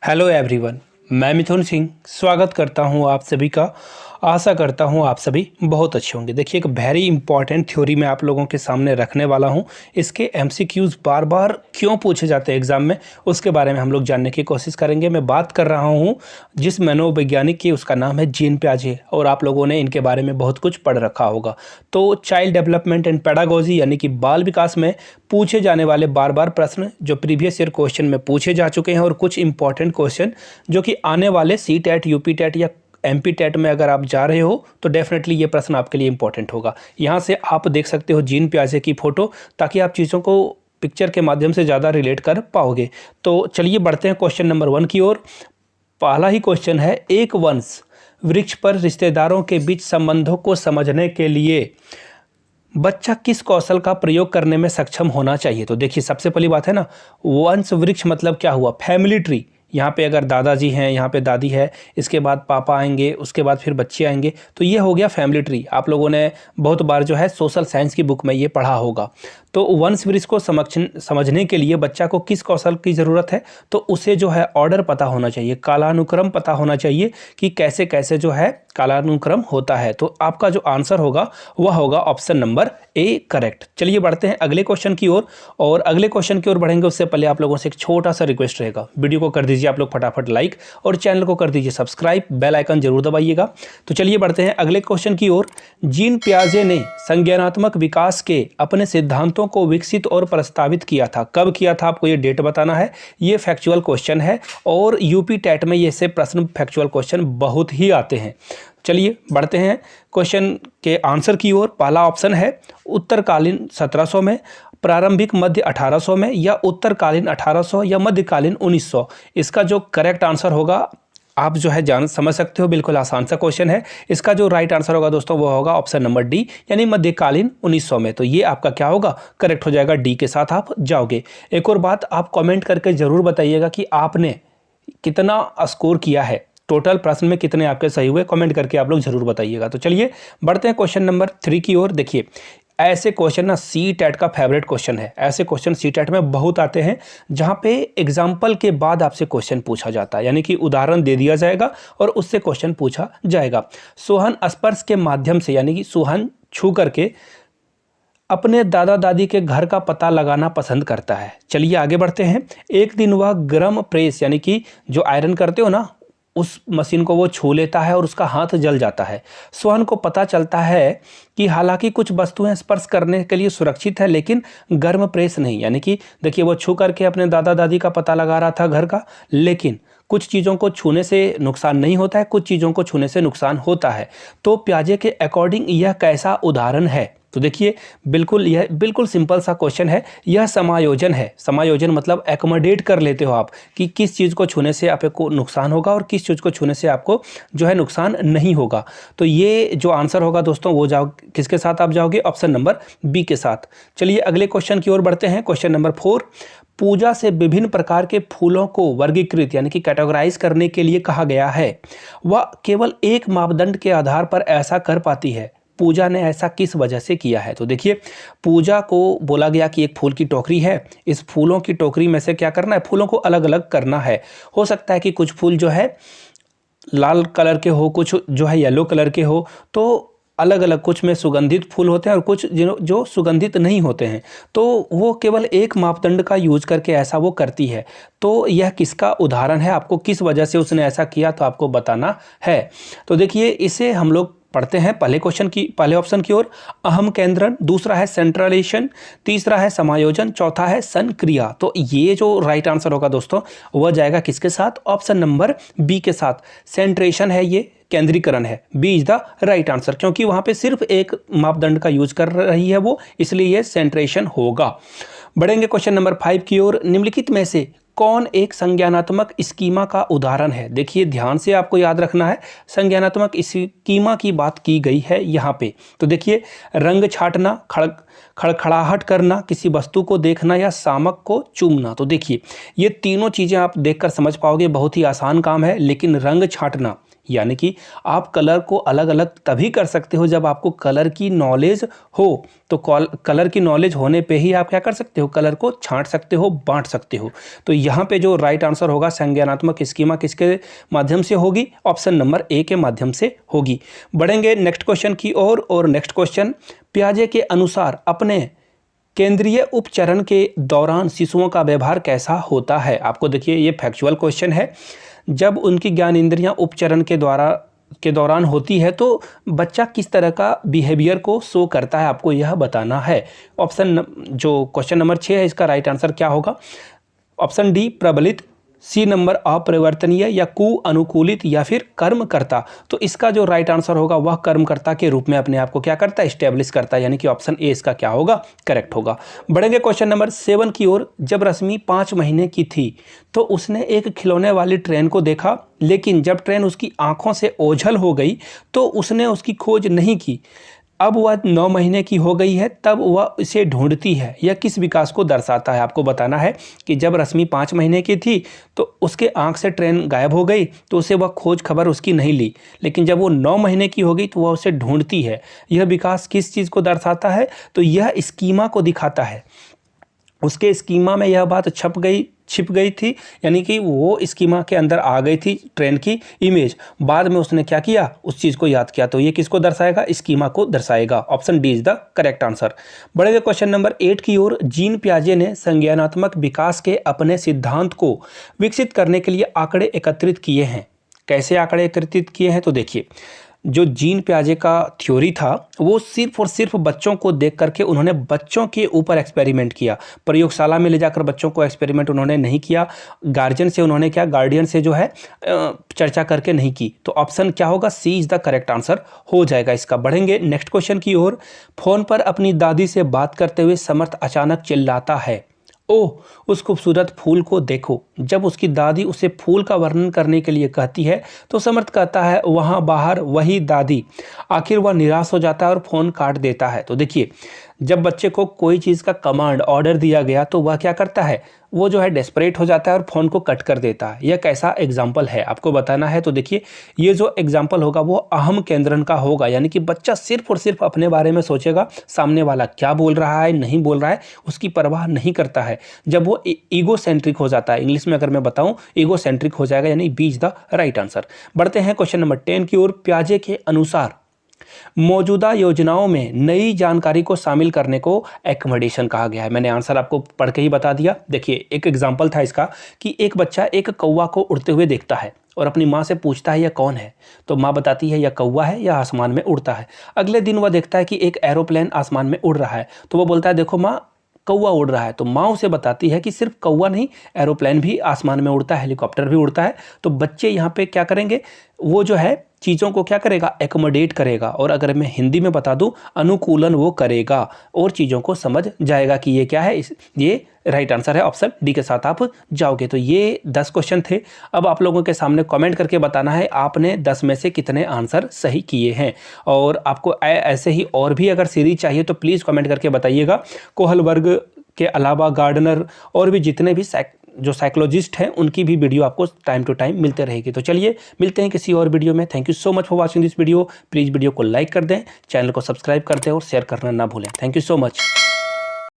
Hello everyone, मैं मिथुन सिंह स्वागत करता हूं आप सभी का। आशा करता हूं आप सभी बहुत अच्छे होंगे। देखिए, एक वेरी इंपॉर्टेंट थ्योरी मैं आप लोगों के सामने रखने वाला हूं। इसके एमसीक्यूज बार बार क्यों पूछे जाते हैं एग्जाम में, उसके बारे में हम लोग जानने की कोशिश करेंगे। मैं बात कर रहा हूं जिस मनोवैज्ञानिक की, उसका नाम है जीन पियाजे, और आप लोगों ने इनके बारे में बहुत कुछ पढ़ रखा होगा। तो चाइल्ड डेवलपमेंट एंड पेडागोजी यानी कि बाल विकास में पूछे जाने वाले बार बार प्रश्न जो प्रीवियस ईयर क्वेश्चन में पूछे जा चुके हैं, और कुछ इंपॉर्टेंट क्वेश्चन जो कि आने वाले सी टेट, यूपी टेट या एमपी टेट में अगर आप जा रहे हो तो डेफिनेटली ये प्रश्न आपके लिए इंपॉर्टेंट होगा। यहाँ से आप देख सकते हो जीन पियाजे की फोटो, ताकि आप चीज़ों को पिक्चर के माध्यम से ज़्यादा रिलेट कर पाओगे। तो चलिए बढ़ते हैं क्वेश्चन नंबर 1 की ओर। पहला ही क्वेश्चन है, एक वंश वृक्ष पर रिश्तेदारों के बीच संबंधों को समझने के लिए बच्चा किस कौशल का प्रयोग करने में सक्षम होना चाहिए। तो देखिए, सबसे पहली बात है ना, वंश वृक्ष मतलब क्या हुआ, फैमिली ट्री। यहाँ पे अगर दादाजी हैं, यहाँ पे दादी है, इसके बाद पापा आएंगे, उसके बाद फिर बच्चे आएंगे, तो ये हो गया फैमिली ट्री। आप लोगों ने बहुत बार जो है सोशल साइंस की बुक में ये पढ़ा होगा। तो वंश वृक्ष को समझने के लिए बच्चा को किस कौशल की ज़रूरत है, तो उसे जो है ऑर्डर पता होना चाहिए, कालानुक्रम पता होना चाहिए कि कैसे कैसे जो है कालानुक्रम होता है। तो आपका जो आंसर होगा वह होगा ऑप्शन नंबर ए, करेक्ट। चलिए बढ़ते हैं अगले क्वेश्चन की ओर। और अगले क्वेश्चन की ओर बढ़ेंगे उससे पहले आप लोगों से एक छोटा सा रिक्वेस्ट रहेगा, वीडियो को कर दीजिए आप लोग फटाफट लाइक, और चैनल को कर दीजिए सब्सक्राइब, बेल आइकन जरूर दबाइएगा। तो चलिए बढ़ते हैं अगले क्वेश्चन की ओर। जीन पियाजे ने संज्ञानात्मक विकास के अपने सिद्धांतों को विकसित और प्रस्तावित किया था। कब किया था, आपको ये डेट बताना है। ये फैक्चुअल क्वेश्चन है, और यूपी टेट में ये से प्रश्न फैक्चुअल क्वेश्चन बहुत ही आते हैं। चलिए बढ़ते हैं क्वेश्चन के आंसर की ओर। पहला ऑप्शन है उत्तरकालीन 1700 में, प्रारंभिक मध्य 1800 में, या उत्तरकालीन 1800 या मध्यकालीन 1900। इसका जो करेक्ट आंसर होगा आप जो है समझ सकते हो, बिल्कुल आसान सा क्वेश्चन है। इसका जो राइट आंसर होगा दोस्तों वो होगा ऑप्शन नंबर डी, यानी मध्यकालीन 1900 में। तो ये आपका क्या होगा, करेक्ट हो जाएगा, डी के साथ आप जाओगे। एक और बात आप कमेंट करके जरूर बताइएगा कि आपने कितना स्कोर किया है, टोटल प्रश्न में कितने आपके सही हुए, कमेंट करके आप लोग जरूर बताइएगा। तो चलिए बढ़ते हैं क्वेश्चन नंबर 3 की ओर। देखिए, ऐसे क्वेश्चन ना सी टेट का फेवरेट क्वेश्चन है। ऐसे क्वेश्चन सी टेट में बहुत आते हैं जहां पे एग्जाम्पल के बाद आपसे क्वेश्चन पूछा जाता है, यानी कि उदाहरण दे दिया जाएगा और उससे क्वेश्चन पूछा जाएगा। सोहन स्पर्श के माध्यम से, यानी कि सोहन छू करके अपने दादा दादी के घर का पता लगाना पसंद करता है। चलिए आगे बढ़ते हैं। एक दिन वह गर्म प्रेस, यानी कि जो आयरन करते हो ना, उस मशीन को वो छू लेता है और उसका हाथ जल जाता है। सोहन को पता चलता है कि हालांकि कुछ वस्तुएं स्पर्श करने के लिए सुरक्षित है, लेकिन गर्म प्रेस नहीं। यानी कि देखिए, वो छू करके अपने दादा दादी का पता लगा रहा था घर का, लेकिन कुछ चीज़ों को छूने से नुकसान नहीं होता है, कुछ चीज़ों को छूने से नुकसान होता है। तो पियाजे के अकॉर्डिंग यह कैसा उदाहरण है। तो देखिए, यह बिल्कुल सिंपल सा क्वेश्चन है। यह समायोजन है। समायोजन मतलब एकोमोडेट कर लेते हो आप कि किस चीज़ को छूने से आपको नुकसान होगा और किस चीज़ को छूने से आपको जो है नुकसान नहीं होगा। तो ये जो आंसर होगा दोस्तों वो किसके साथ आप जाओगे, ऑप्शन नंबर बी के साथ। चलिए अगले क्वेश्चन की ओर बढ़ते हैं। क्वेश्चन नंबर 4, पूजा से विभिन्न प्रकार के फूलों को वर्गीकृत, यानी कि कैटेगराइज करने के लिए कहा गया है। वह केवल एक मापदंड के आधार पर ऐसा कर पाती है। पूजा ने ऐसा किस वजह से किया है। तो देखिए, पूजा को बोला गया कि एक फूल की टोकरी है, इस फूलों की टोकरी में से क्या करना है, फूलों को अलग अलग करना है। हो सकता है कि कुछ फूल जो है लाल कलर के हो, कुछ जो है येलो कलर के हो, तो अलग अलग, कुछ में सुगंधित फूल होते हैं और कुछ जो सुगंधित नहीं होते हैं। तो वो केवल एक मापदंड का यूज करके ऐसा वो करती है। तो यह किसका उदाहरण है, आपको किस वजह से उसने ऐसा किया, तो आपको बताना है। तो देखिए, इसे हम लोग पढ़ते हैं पहले ऑप्शन की ओर। अहम केंद्रण, दूसरा है सेंट्रलाइजेशन, तीसरा है समायोजन, चौथा है संक्रिया। तो ये जो राइट आंसर होगा दोस्तों वह जाएगा किसके साथ, ऑप्शन नंबर बी के साथ। सेंट्रेशन है, ये केंद्रीकरण है। B is the right answer, क्योंकि वहां पे सिर्फ एक मापदंड का यूज कर रही है वो, इसलिए ये सेंट्रेशन होगा। बढ़ेंगे क्वेश्चन नंबर 5 की ओर। निम्नलिखित में से कौन एक संज्ञानात्मक स्कीमा का उदाहरण है। देखिए, ध्यान से आपको याद रखना है, संज्ञानात्मक स्कीमा की बात की गई है यहाँ पे। तो देखिए, रंग छाटना, खड़खड़ाहट करना, किसी वस्तु को देखना, या शामक को चूमना। तो देखिए, ये तीनों चीज़ें आप देखकर समझ पाओगे, बहुत ही आसान काम है। लेकिन रंग छाटना यानी कि आप कलर को अलग अलग तभी कर सकते हो जब आपको कलर की नॉलेज हो। तो कलर की नॉलेज होने पे ही आप क्या कर सकते हो, कलर को छांट सकते हो, बांट सकते हो। तो यहाँ पे जो राइट आंसर होगा संज्ञानात्मक स्कीमा किसके माध्यम से होगी, ऑप्शन नंबर ए के माध्यम से होगी। बढ़ेंगे नेक्स्ट क्वेश्चन की ओर। और नेक्स्ट क्वेश्चन, पियाजे के अनुसार अपने केंद्रीय उपचरण के दौरान शिशुओं का व्यवहार कैसा होता है। आपको देखिए ये फैक्चुअल क्वेश्चन है। जब उनकी ज्ञान इंद्रियां उपचरण के दौरान होती है तो बच्चा किस तरह का बिहेवियर को शो करता है, आपको यह बताना है। ऑप्शन जो क्वेश्चन नंबर 6 है, इसका राइट आंसर क्या होगा, ऑप्शन डी प्रबलित, सी नंबर अपरिवर्तनीय या अनुकूलित या फिर कर्मकर्ता। तो इसका जो राइट आंसर होगा वह कर्मकर्ता के रूप में अपने आप को क्या करता है, स्टैब्लिश करता है, यानी कि ऑप्शन ए इसका क्या होगा, करेक्ट होगा। बढ़ेंगे क्वेश्चन नंबर 7 की ओर। जब रश्मि 5 महीने की थी तो उसने एक खिलौने वाली ट्रेन को देखा, लेकिन जब ट्रेन उसकी आंखों से ओझल हो गई तो उसने उसकी खोज नहीं की। अब वह 9 महीने की हो गई है, तब वह इसे ढूंढती है। यह किस विकास को दर्शाता है। आपको बताना है कि जब रश्मि 5 महीने की थी तो उसके आंख से ट्रेन गायब हो गई तो उसे वह खोज खबर उसकी नहीं ली, लेकिन जब वो 9 महीने की हो गई तो वह उसे ढूंढती है। यह विकास किस चीज़ को दर्शाता है, तो यह स्कीमा को दिखाता है। उसके स्कीमा में यह बात छिप गई थी, यानी कि वो स्कीमा के अंदर आ गई थी ट्रेन की इमेज। बाद में उसने क्या किया, उस चीज़ को याद किया। तो ये किसको दर्शाएगा, स्कीमा को दर्शाएगा। Option D is the correct answer. बढ़ेगा क्वेश्चन नंबर 8 की ओर। जीन पियाजे ने संज्ञानात्मक विकास के अपने सिद्धांत को विकसित करने के लिए आंकड़े एकत्रित किए हैं। कैसे आंकड़े एकत्रित किए हैं, तो देखिए जो जीन पियाजे का थ्योरी था वो सिर्फ और सिर्फ बच्चों को देख करके उन्होंने बच्चों के ऊपर एक्सपेरिमेंट किया। प्रयोगशाला में ले जाकर बच्चों को एक्सपेरिमेंट उन्होंने नहीं किया। गार्डियन से जो है चर्चा करके नहीं की। तो ऑप्शन क्या होगा, सी इज द करेक्ट आंसर हो जाएगा इसका। बढ़ेंगे नेक्स्ट क्वेश्चन की ओर। फोन पर अपनी दादी से बात करते हुए समर्थ अचानक चिल्लाता है, ओह उस खूबसूरत फूल को देखो। जब उसकी दादी उसे फूल का वर्णन करने के लिए कहती है तो समर्थ कहता है, वहाँ बाहर वही दादी। आखिर वह निराश हो जाता है और फ़ोन काट देता है। तो देखिए जब बच्चे को कोई चीज़ का कमांड ऑर्डर दिया गया तो वह क्या करता है, वो जो है डेस्परेट हो जाता है और फ़ोन को कट कर देता है। यह कैसा एग्जाम्पल है आपको बताना है। तो देखिए ये जो एग्जाम्पल होगा वो अहम केंद्रन का होगा, यानी कि बच्चा सिर्फ और सिर्फ अपने बारे में सोचेगा, सामने वाला क्या बोल रहा है नहीं बोल रहा है उसकी परवाह नहीं करता है। जब वो ईगो सेंट्रिक हो जाता है, इंग्लिश में अगर मैं बताऊं ईगो सेंट्रिक हो जाएगा, यानी B is the right answer. बढ़ते हैं क्वेश्चन नंबर 10 की ओर। पियाजे के अनुसार मौजूदा योजनाओं में नई जानकारी को शामिल करने को एकोमोडेशन कहा गया है। मैंने आंसर आपको पढ़ के ही बता दिया। देखिए एक एग्जांपल था इसका कि एक बच्चा एक कौवा को उड़ते हुए देखता है और अपनी माँ से पूछता है यह कौन है। तो माँ बताती है यह कौवा है, यह आसमान में उड़ता है। अगले दिन वह देखता है कि एक एरोप्लेन आसमान में उड़ रहा है। तो वह बोलता है देखो माँ कौवा उड़ रहा है। तो माँ उसे बताती है कि सिर्फ कौवा नहीं, एरोप्लेन भी आसमान में उड़ता है, हेलीकॉप्टर भी उड़ता है। तो बच्चे यहाँ पे क्या करेंगे, वो जो है चीज़ों को क्या करेगा, एकोमोडेट करेगा। और अगर मैं हिंदी में बता दूं, अनुकूलन वो करेगा और चीज़ों को समझ जाएगा कि ये क्या है। ये राइट आंसर है, ऑप्शन डी के साथ आप जाओगे। तो ये 10 क्वेश्चन थे। अब आप लोगों के सामने कमेंट करके बताना है आपने 10 में से कितने आंसर सही किए हैं। और आपको ऐसे ही और भी अगर सीरीज चाहिए तो प्लीज़ कमेंट करके बताइएगा। कोहल वर्ग के अलावा गार्डनर और भी जितने भी जो साइकोलॉजिस्ट हैं उनकी भी वीडियो आपको टाइम टू टाइम मिलते रहेगी। तो चलिए मिलते हैं किसी और वीडियो में। Thank you so much for watching this video. Please video को लाइक कर दें, चैनल को सब्सक्राइब कर दें और शेयर करना ना भूलें। Thank you so much.